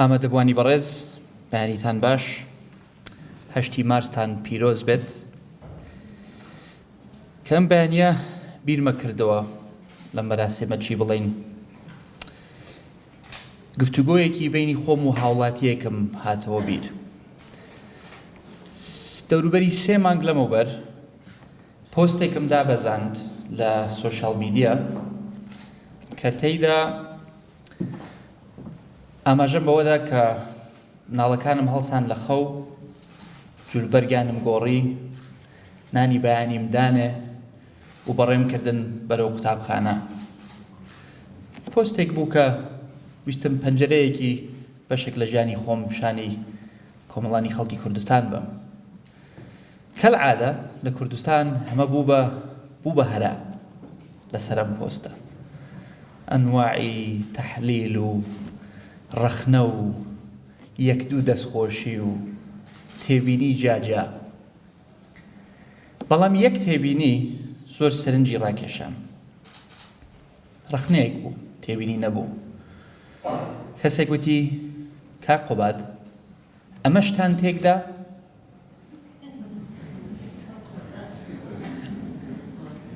ئامادەبوانی بەڕێز بەیانیتان باش 8 مارستان پیرۆز بێت کە ئەم بەیانیە بیرمە کردەوە لەم بەراسێمە چی بڵێین گفتوگۆیەکی بینی خۆم و هاوڵاتیەکەم هاتەوە بیر دەوروبەری 3 مانگ لەمەوبەر پۆستێکم دابەزاند لە سۆشیال میدیا کە تێیدا ئاماژەم بەوەدا کە ناڵەکانم هەڵسان لە خەو جولبەرگیانم گۆڕی نانی بەیانیم دانێ و بەڕێم کردن بەرەو قوتابخانە پۆستێک بوو کە ویستم پەنجەرەیەکی بەشێک لە ژیانی خۆم شانی کۆمەڵانی خەڵکی کوردستان بم کەلعادە لە کوردستان هەمە بوو بە هەرا لەسەر ئەم پۆستە ئەنواعی تەحلیل و ڕەخنە و یەک دوو دەستخۆشی و تێبینی جاجا بەڵام یەک تێبینی زۆر سەرنجی ڕاکێشام ڕەخنەیەک بوو تێبینی نەبوو کەسێک وتی کاک قوباد ئەمە شتان تێکدا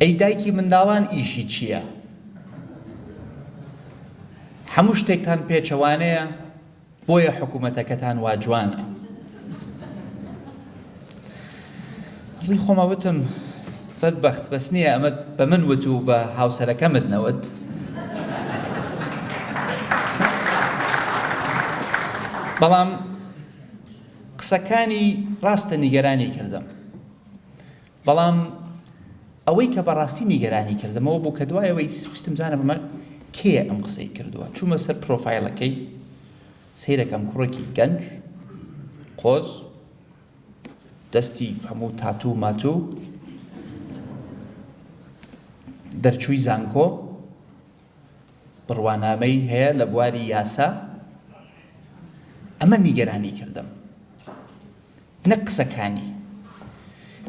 ئەی دایکی منداڵان ئیشی چییە هەموو شتێکتان پێچەوانەیە بۆیە حکوومەتەکەتان واجوانە ڕڵی خۆما وتم بەدبەخت بەس نییە ئەمە بە من وت و بە هاوسەرەکەمت نەوت بەڵام قسەکانی ڕاستە نیگەرانی کردم بەڵام ئەوەی کە بەڕاستی نیگەرانی کردمەوە بوو کە دوایەوەی ویستم زانم ئەمە کێیە ئەم قسەی کردووە چوومە سەر پرۆفایلەکەی سەیرەکەم کوڕێکی گەنج قۆز دەستی هەموو تاتوو ماتوو دەرچووی زانکۆ بڕوانامەی هەیە لە بواری یاسا ئەمە نیگەرانی کردم نەک قسەکانی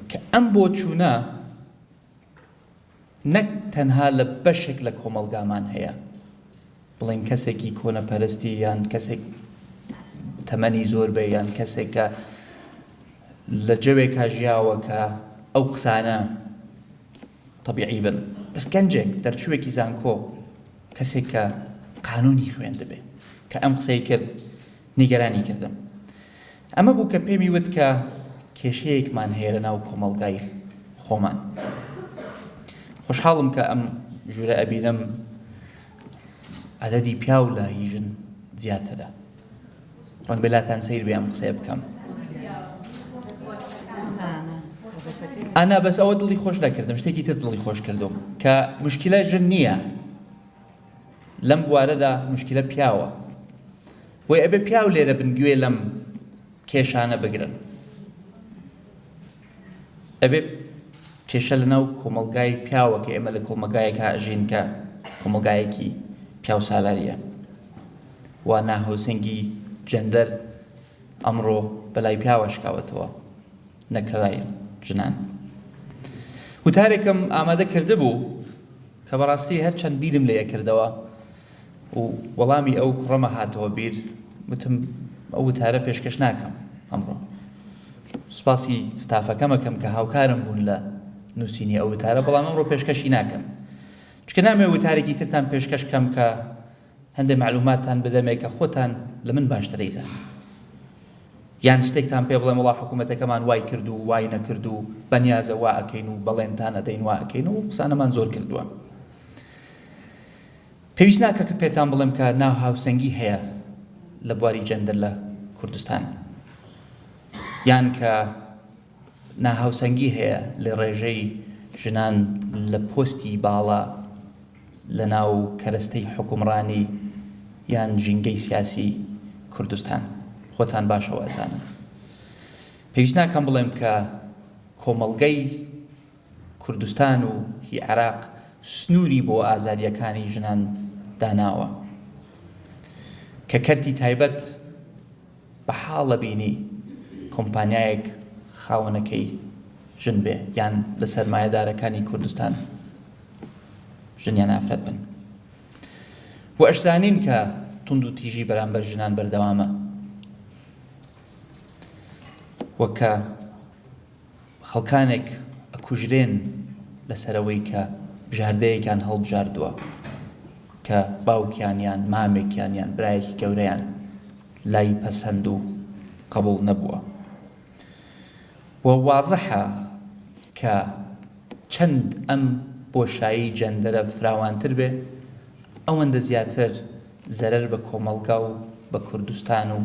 کە ئەم بۆچوونە نەک تەنها لە بەشێک لە کۆمەڵگامان هەیە بڵێن کەسێکی کۆنەپەرستی یان کەسێک تەمەنی زۆر بێ یان کەسێک کە لە جەوێکا ژیاوە کە ئەو قسانە تەبیعی بن بەس گەنجێک دەرچووێکی زانکۆ کەسێک کە قانونی خوێندە بێ کە ئەم قسەی کرد نیگەرانی کردم ئەمە بوو کە پێمی وت کە کێشەیەکمان هەیە لە ناو کۆمەڵگای خۆمان خۆشحاڵم کە ئەم ژوورە ئەبینم عەدەدی پیا و لای ژن زیاترە ڕەنگ بێلاتان سەیر بێ ئەم قسەیە بکەم ئانا بەس ئەوە دڵی خۆش نەکردم شتێکی تر دڵی خۆش کردم کە موشکیلە ژن نییە لەم بوارەدا موشکیلە پیاوە بۆی ئەبێ پیا و لێرە بنگوێ لەم کێشانە بگرن ئەبێ کێشە لەناو کۆمەڵگای پیاوە کە ئێمە لە کۆمەلگایەکە ئەژین کە کۆمەلگایەکی پیا و سالاریە وا ناهۆسەنگی جەندەر ئەمڕۆ بەلای پیاوە شکاوەتەوە نەک لەلای ژنان وتارێکم ئامادە کردبوو کە بەڕاستی هەرچەند بیرم لێیە کردەوە و وەڵامی ئەو کوڕەمە هاتەوە بیر وتم ئەو وتارە پێشکەش ناکەم ئەمڕۆ سوپاسی ستافەکەمەکەم کە هاوکارم بوون لە نووسینی ئەو وتارە بەڵام ئەمڕۆ پێشکەشی ناکەم چکە نامێ وتارێکی ترتان پێشکەش کەم کە هەندێک معلوماتتان بدەمێ کە خۆتان لە من باشتر دەیزان یان شتێکتان پێ بڵێم وڵا حکوومەتەکەمان وای کرد و وای نەکرد و بەنیازە وا ئەکەین و بەڵێنتان ئەدەین وا ئەکەین و قسانەمان زۆر کردووە پێویست ناکە کە پێتان بڵێم کە ناو هاوسەنگی هەیە لە بواری جەندەر لە کوردستان یان کە ناهاوسەنگی هەیە لە ڕێژەی ژنان لە پۆستی باڵا لە ناو کەرەستەی حکومڕانی یان ژینگەی سیاسی کوردستان خۆتان باشەوە ئەزانن پێویست ناکەم بڵێم کە کۆمەڵگەی کوردستان و هی عێراق سنووری بۆ ئازادیەکانی ژنان داناوە کە کەرتی تایبەت بە حاڵە بینی کۆمپانیایەک خاوەنەکەی ژن بێ یان لە سەرمایەدارەکانی کوردستان ژنیان ئافرەت بن و ئەشزانین کە تند و تیژی بەرامبەر ژنان بەردەوامە وەکە خەڵکانێک ئەکوژرێن لەسەرەوەی کە بژاردەیەکیان هەڵبژاردووە کە باوکیان یان مامێکیان یان برایەکی گەورەیان لای پەسەند و قبوڵ نەبووە و وازەحە کە چەند ئەم بۆشایی جەندەرە فراوانتر بێ ئەوەندە زیاتر زەرەر بە کۆمەڵگا و بە کوردستان و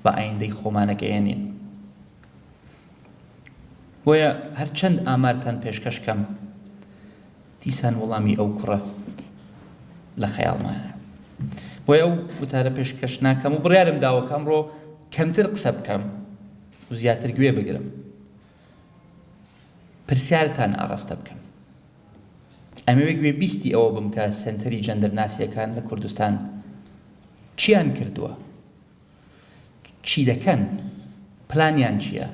بە ئایندەی خۆمانەگەیەنین بۆیە هەرچەند ئامارتان پێشکەشکەم دیسان وەڵامی ئەو کوڕە لە خەیاڵمانە بۆیە ئەو وتارە پێشکەش ناکەم و بڕیارم داوە کە ئەمڕۆ کەمتر قسە بکەم و زیاتر گوێ بگرم پرسیارتان ئاڕاستە بکەم ئەمەوێ گوێ بیستی ئەوە بم کە سنتەری جەندەرناسیەکان لە کوردستان چیان کردووە چی دەکەن پلانیان چییە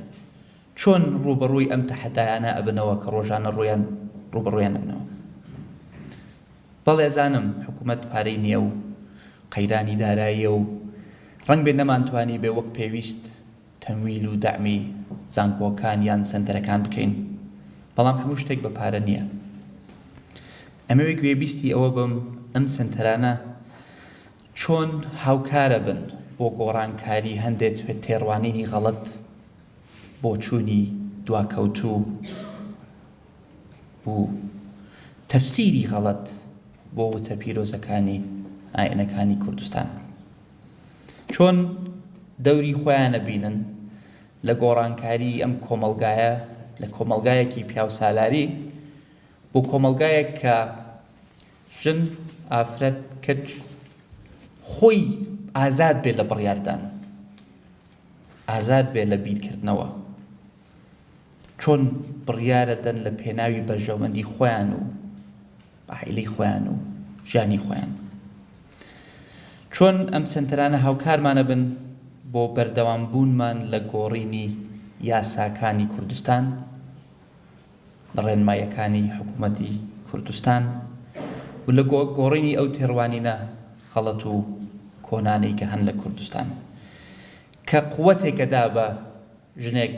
چۆن ڕوبەڕووی ئەم تەحەدایانە ئەبنەوە کە ڕۆژانە ڕوبەڕوویان ئەبنەوە بەڵێ زانم حکوومەت پارەی نییە و قەیرانی داراییە و ڕەنگ بێ نەمانتوانی بێ وەک پێویست تەمویل و دەعمی زانکۆکان یان سەنتەرەکان بکەین بەڵام هەموو شتێک بە پارە نییە ئەمەوێ گوێبیستی ئەوە بم ئەم سنتەرانە چۆن هاوکارە بن بۆ گۆڕانکاری هەندێک تێڕوانینی غەڵەت بۆ چوونی دواکەوتوو و تەفسیری غەڵەت بۆ وتە پیرۆزەکانی ئاینەکانی کوردستان چۆن دەوری خۆیانە بینن لە گۆڕانکاری ئەم کۆمەڵگایە لە کۆمەڵگایەکی پیاو سالاری بۆ کۆمەڵگایەک کە ژن ئافرەت کەچ خۆی ئازاد بێ لە بڕیاردان ئازاد بێ لە بیرکردنەوە چۆن بڕیارە دەن لە پێناوی بەرژەوەندی خۆیان و عائیلەی خۆیان و ژیانی خۆیان چۆن ئەم سنتەرانە هاوکارمانە بن بۆ بەردەوامبوونمان لە گۆڕینی یاساکانی کوردستان لە ڕێنماییەکانی حکوومەتی کوردستان و لە گۆڕینی ئەو تێڕوانینە غەڵەت و کۆنانەی کە هەن لە کوردستان کە قووەتێکەدا بە ژنێک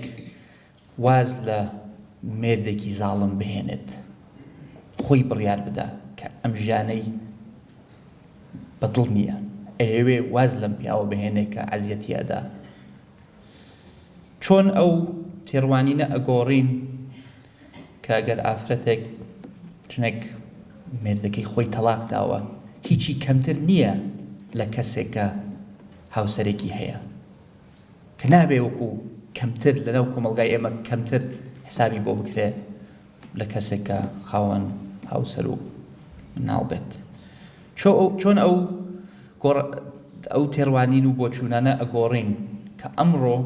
واز لە مێردێکی زاڵم بهێنێت خۆی بڕیار بدە کە ئەم ژیانەی بەدڵ نییە ئەوێ واز لەم پیاوە بهێنێت کە عەزیەتی ئەدا چۆن ئەو تێڕوانینە ئەگۆڕین کە ئەگەر ئافرەتێک ژنێک مێردەکەی خۆی تەلاق داوە هیچی کەمتر نییە لە کەسێکە هاوسەرێکی هەیە کە نابێ وەکو کەمتر لەناو کۆمەڵگای ئێمە کەمتر حسابی بۆ بکرێ لە کەسێکە خاوەن هاوسەر و مناڵ بێت چۆن ئەو تێڕوانین و بۆچوونانە ئەگۆڕین کە ئەمڕۆ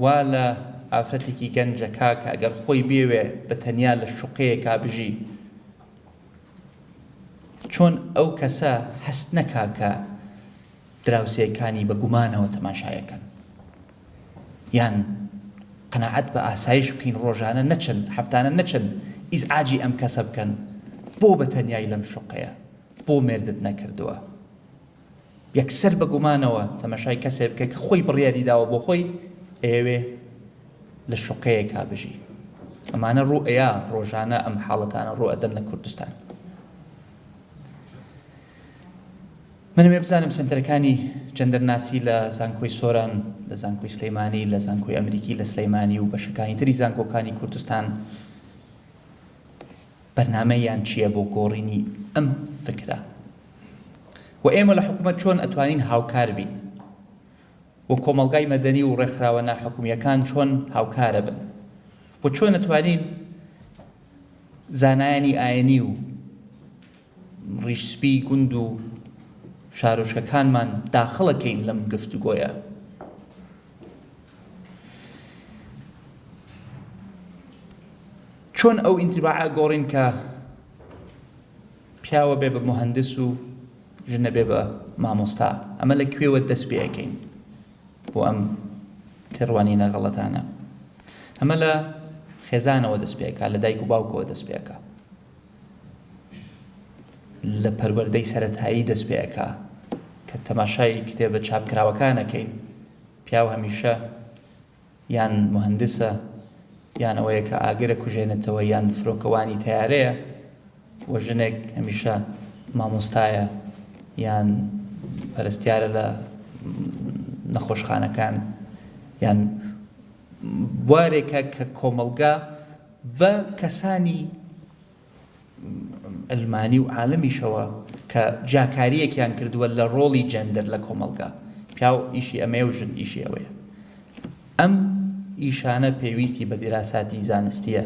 وا لە ئافرەتێکی گەنجەکە کە ئەگەر خۆی بێوێ بە تەنیا لە شوقەیەکا بژی چۆن ئەو کەسە هەست نەکا کە دراوسێکانی بە گومانەوە تەماشایەکەن یان قەناعەت بە ئاسایش بکەین ڕۆژانە نەچن هەفتانە نەچن ئیزعاجی ئەم کەسە بکەن بۆ بە تەنیای لەم شوقەیە بۆ مێردت نەکردووە یەکسەر بە گومانەوە تەماشای کەسێ بکە کە خۆی بڕیاری داوە بۆ خۆی ئێوێ لە شوقەیەکا بژی ئەمانە ڕوئەیە ڕۆژانە ئەم حاڵەتانە ڕوئەدەن لە کوردستان منەوێ بزانم سنتەرەکانی جەندەرناسی لە زانکۆی سۆران لە زانکۆی سلەیمانی لە زانکۆی ئەمریکی لە سلەیمانی و بەشەکانی تری زانکۆکانی کوردستان بەرنامەیان چییە بۆ گۆڕینی ئەم فکرە و ئێمە لە حکوومەت چۆن ئەتوانین هاوکار بین و کۆمەڵگای مەدەنی و ڕێکخراوە ناحکومیەکان چۆن هاوکارە بن و چۆن ئەتوانین زانایانی ئاینی و ڕیشسپی گوند و شارۆچکەکانمان داخڵەکەین لەم گفتوگۆیە چۆن ئەو ئینتیباعە گۆڕین کە پیاوە بێ بە مهندس و ژنە بێ بە مامۆستا ئەمە لەکوێوە دەست پێ ئەەکەین بۆ ئەم تێڕوانینە غەڵەتانە ئەمە لە خێزانەوە دەست پێەکە لە دایک و باوکەوە دەست پێەکە لە پەروەردەی سەرەتایی دەست پێەکە کە کە تەماشای کتێبە چاپکراوەکانەکەین پیاو هەمیشە یان مهندسە یان ئەوەیە کە ئاگرە کوژێنێتەوە یان فرۆکەوانی تەیارەیە و ژنێک هەمیشە مامۆستایە یان پەرستیارە لە نەخۆشخانەکان یان بوارێکە کە کۆمەڵگا بە کەسانی ئەلمانی و عالەمیشەوە کە جاکاریەکیان کردووە لە ڕۆڵی جەندەر لە کۆمەڵگا پیاو ئیشی ئەمەیە و ژن ئیشی ئەوەیە ئەم ئیشانە پێویستی بە دیراساتی زانستیە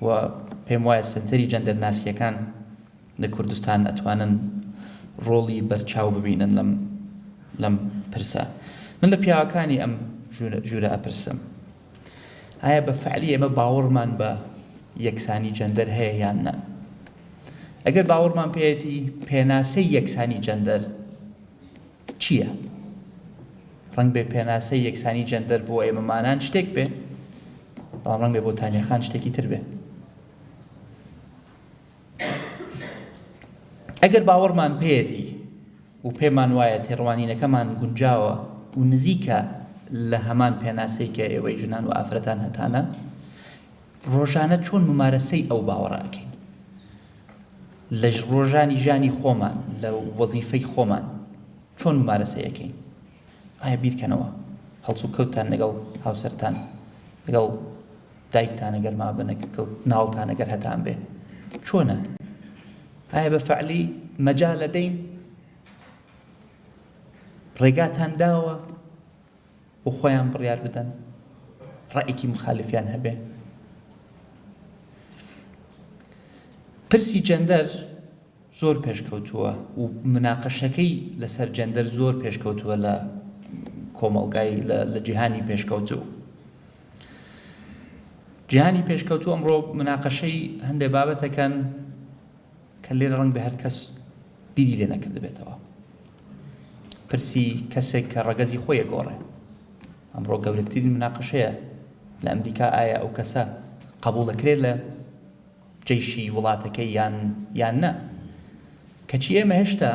و پێم وایە سنتەری جەندەر ناسیەکان لە کوردستان ئەتوانن ڕۆڵی بەرچاو ببینن لەم پرسە من لە پیاوەکانی ئەم ژوورە ئەپرسم ئایا بە فعلی ئێمە باوەڕمان بە یەکسانی جەندەر هەیە یان نە ئەگەر باوەڕمان پێیەتی پێناسەی یەکسانی جەندەر چییە ڕەنگ بێ پێناسەی یەکسانی جەندەر بۆ ئێمەمانان شتێک بێ بەڵام ڕەنگ بێ بۆ تانیەخان شتێکی تر بێ ئەگەر باوەڕمان پێیەتی و پێمان وایە تێڕوانینەکەمان گونجاوە و نزیکە لە هەمان پێناسەی کە ئێوەی ژنان و ئافرەتان هەتانە ڕۆژانە چۆن ممارەسەی ئەو باوەڕاکەین لە ڕۆژانی ژانی خۆمان لە وەزیفەی خۆمان چۆن ممارەسەیەکەین ئایا بیرکەنەوە هەڵسو کەوتان لەگەڵ هاوسەرتان لەگەڵ دایکتان ئەگەر مابن ناڵتان ئەگەر هەتان بێ چۆنە ئایا بە فەعلی مەجال لەدەین ڕێگاتان داوە و خۆیان بڕیار بدەن ڕائێکی مخالفیان هەبێ پرسی جەندەر زۆر پێشکەوتووە و مناقەشەکەی لەسەر جەندەر زۆر پێشکەوتووە لە کۆمەڵگای لە جیهانی پێشکەوتوو جیهانی پێشکەوتوو ئەمڕۆ مناقەشەی هەندێک بابەتەکەن کە لێرە ڕەنگ بە هەر کەس بیری لێ نەکردبێتەوە پرسی کەسێک کە ڕەگەزی خۆی گۆڕێ ئەمڕۆ گەورەترین مناقەشەیە لە ئەمریکا ئایا ئەو کەسە قبوڵ دەکرێت لە جەیشی وڵاتەکەی یان نە کەچی ئێمە هێشتا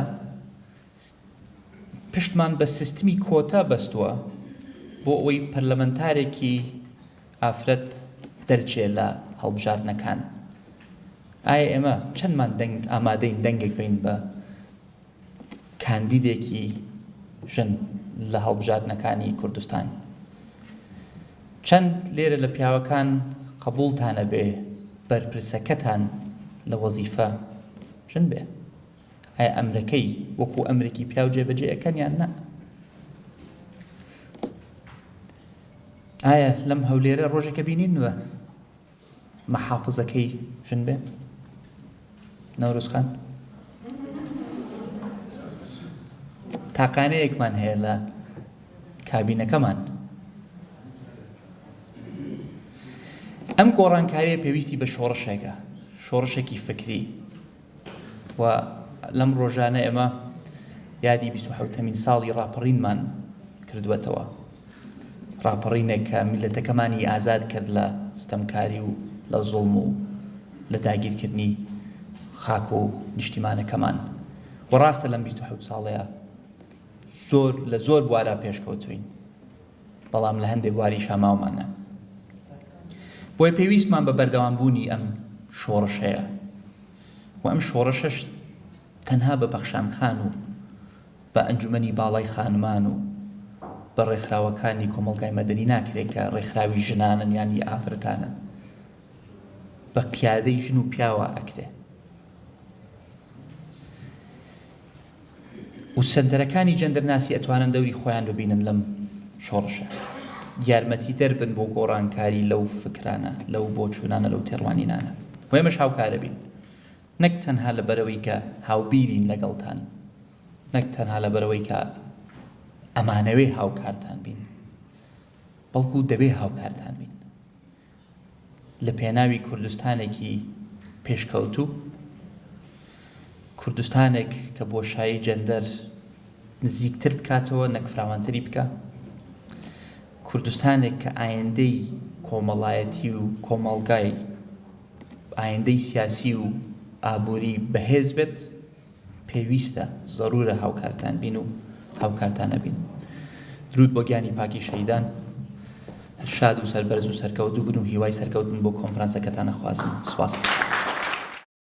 پشتمان بە سیستمی کۆتا بەستووە بۆ ئەوەی پەرلەمەنتارێکی ئافرەت دەرچێ لە هەڵبژاردنەکان ئایا ئێمە چەندمان ئامادەین دەنگێک بین بە کاندیدێکی ژن لە هەڵبژاردنەکانی کوردستان چەند لێرە لە پیاوەکان قبوڵتانە بێ بەرپرسەکەتان لە وەزیفە ژن بێ ئایا ئەمرەکەی وەکو ئەمریکی پیاو جێبەجێەکەن یان نە ئایا لەم هەولێرە ڕۆژێکە بینین وە مەحافزەکەی ژن بێ نەورۆزخان تاقانەیەکمان هەیە لە کابینەکەمان ئەم گۆڕانکاریە پێویستی بە شۆڕشێکە شۆڕشێکی فکری و لەم ڕۆژانە ئێمە یادی 27مین ساڵی ڕاپەڕینمان کردووەتەوە ڕاپەڕینێک کە میلەتەکەمانی ئازاد کرد لە ستەمکاری و لە زوڵم و لە داگیرکردنی خاک و نیشتیمانەکەمان و ڕاستە لەم 27 ساڵەیە لە زۆر بوارە پێشکەوتوین بەڵام لە هەندێک بواری شاماومانە بۆی پێویستمان بە بەردەوامبوونی ئەم شۆڕشەیە و ئەم شۆڕشەش تەنها بە بەخشانخان و بە ئەنجومەنی باڵای خانمان و بە ڕێکخراوەکانی کۆمەڵگای مەدەنی ناکرێت کە ڕێکخراوی ژنانن یانی ئافرەتانن بە قیادەی ژن و پیاوە ئەکرێ و سەنتەرەکانی جەندەرناسی ئەتوانن دەوری خۆیان ببینن لەم شۆڕشە یارمەتی دەربن بۆ گۆڕانکاری لەو فکرانە لەو بۆچوونانە لەو تێڕوانینانە و ئێمەش هاوکارە بین نەک تەنها لەبەرەوەی کە هاوبیرین لەگەڵتان نەک تەنها لەبەرەوەی کە ئەمانەوەی هاوکارتان بین بەڵکو دەبێ هاوکارتان بین لە پێناوی کوردستانێکی پێشکەوتوو کوردستانێک کە بۆشایی جەندەر نزیکتر بکاتەوە نەک فراوانتری بکە کوردستانێک کە ئایندەی کۆمەڵایەتی و کۆمەڵگای ئایندەی سیاسی و ئابووری بەهێز بێت پێویستە ضرورە هاوکارتان بین و هاوکارتانە بین. درود بۆ گیانی پاکی شەیدان، شاد و سەربەرز و سەرکەوتوو بن و هیوای سەرکەوتن بۆ کۆنفرانسەکەتان ئەخوازم. سوپاس.